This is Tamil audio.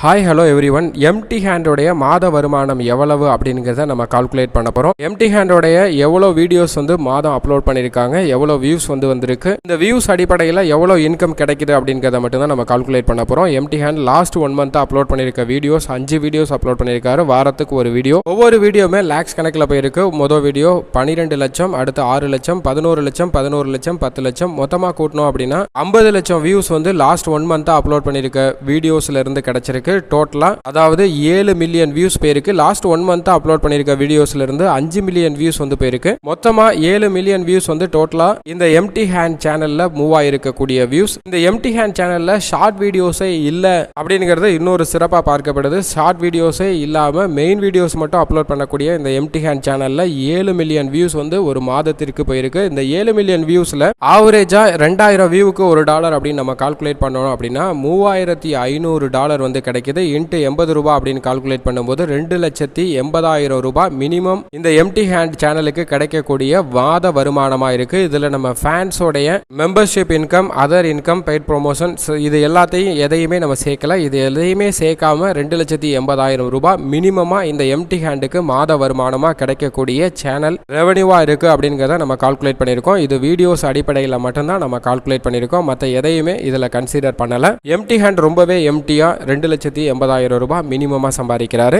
Hi hello everyone. எம்டி ஹேண்டோடைய மாத வருமானம் எவ்வளவு அப்படிங்கிறத நம்ம கால்குலேட் பண்ண போகிறோம். எம்டி ஹேண்டோடைய எவ்வளோ வீடியோஸ் மாதம் அப்லோட் பண்ணியிருக்காங்க, எவ்வளோ வியூஸ் வந்திருக்கு, இந்த வியூஸ் அடிப்படையில் எவ்வளோ இன்கம் கிடைக்குது அப்படிங்கிறத மட்டும் தான் நம்ம கால்குலேட் பண்ண போகிறோம். Empty hand last 1 month upload பண்ணியிருக்க வீடியோஸ் 5 வீடியோஸ் அப்லோட் பண்ணியிருக்காரு. வாரத்துக்கு ஒரு வீடியோ, ஒவ்வொரு வீடியோமே லேக்ஸ் கணக்கில் போயிருக்கு. மொதல் வீடியோ 12 லட்சம், அடுத்து 6 லட்சம், 11 லட்சம், 11 லட்சம், 10 லட்சம், மொத்தமாக கூட்டணும் அப்படின்னா 50 லட்சம் வியூஸ் லாஸ்ட் 1 month அப்லோட் பண்ணியிருக்க வீடியோஸ்ல இருந்து கிடைச்சிருக்கு. டோட்டலா அதாவது 7 மில்லியன் வியூஸ் போயிருக்கு. லாஸ்ட் 1 month அப்லோட் பண்ணிருக்க வீடியோஸ்ல இருந்து 5 மில்லியன் வியூஸ் போயிருக்கு. மொத்தமா 7 மில்லியன் வியூஸ் டோட்டலா இந்த எம்டி ஹேண்ட் சேனல்ல மூவ் ஆயிருக்கக்கூடிய வியூஸ். இந்த எம்டி ஹேண்ட் சேனல்ல ஷார்ட் வீடியோஸே இல்ல அப்படிங்கிறது இன்னொரு சிறப்பா பார்க்கப்படுது. ஷார்ட் வீடியோஸே இல்லாம மெயின் வீடியோஸ் மட்டும் அப்லோட் பண்ணக்கூடிய இந்த எம்டி ஹேண்ட் சேனல்ல 7 மில்லியன் வியூஸ் ஒரு மாதத்திற்கு போயிருக்கு. இந்த 7 மில்லியன் வியூஸ்ல ஆவரேஜா 2000 வியூவுக்கு $1 அப்படின்னு நம்ம கால்குலேட் பண்ணோம் அப்படின்னா $3500 கிடைக்குது. இன்ட்டு 80 ரூபாய் அப்படின்னு கால்குலேட் பண்ணும்போது 2,80,000 ரூபாய் மினிமம் இந்த எம்டி ஹேண்ட் சேனலுக்கு கிடைக்கக்கூடிய மாத வருமானமா இருக்கு. இதுல நம்ம ஃபேன்ஸோடைய membership income, other income, paid promotion, இது எல்லாத்தையும் எதையுமே நம்ம சேர்க்கல. இது எதையுமே சேர்க்காம 2,80,000 ரூபாய் மினிமமா இந்த எம்டி ஹேண்டுக்கு மாத வருமானமா கிடைக்கக்கூடிய சேனல் ரெவன்யூவா இருக்கு அப்படிங்கிறத நம்ம கால்குலேட் பண்ணியிருக்கோம். இது வீடியோஸ் அடிப்படையில் மட்டும்தான் நம்ம கால்குலேட் பண்ணியிருக்கோம். மற்ற எதையுமே இதுல கன்சிடர் பண்ணல. எம்டி ஹேண்ட் ரொம்பவே எம்டியா 2,80,000 ரூபாய் மினிமமா சம்பாதிக்கிறாரு.